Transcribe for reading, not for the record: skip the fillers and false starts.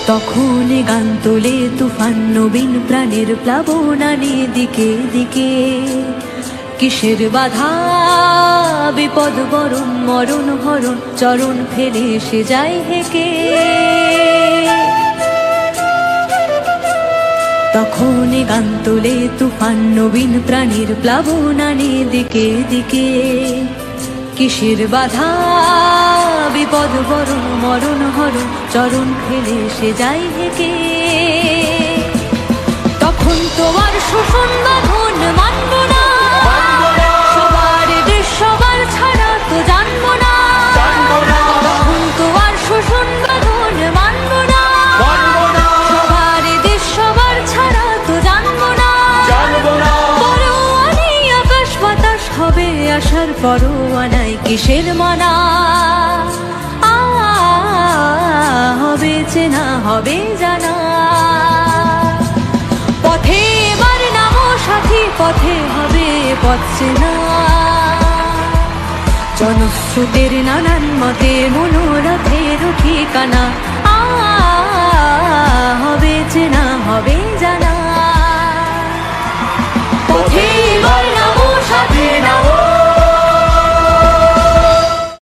তখন গান তোলে তুফান নবীন প্রাণের প্লাবনানি দিকে দিকে। কিসের বাধা বিপদ বরণ মরণ হরণ চরণ ফেলে সে যায় হেকে। তখন গান তোলে তুফান নবীন প্রাণীর প্লাবনানি দিকে দিকে। কিসের বাধা বিপদ বরণ মরণ হরণ চরণ ফেলে সে যায় হেকে। তখন তোমার শোষণ বাঁধন মানব না, সবার দেশ সবার ছাড়া তো জানবো না। তখন তোমার শোষণ বাঁধন মানব না, সবার দেশ সবার ছাড়া তো জানবো না। পরোয়ানি আকাশ বাতাস হবে আসার পরোয়ানায় কিসের মানা। হবে চেনা হবে জানা, পথে এবার নামো সাথী, পথে হবে পথ চেনা। জনস্রোতের নানান মতে মনোরথের ঠিকানা,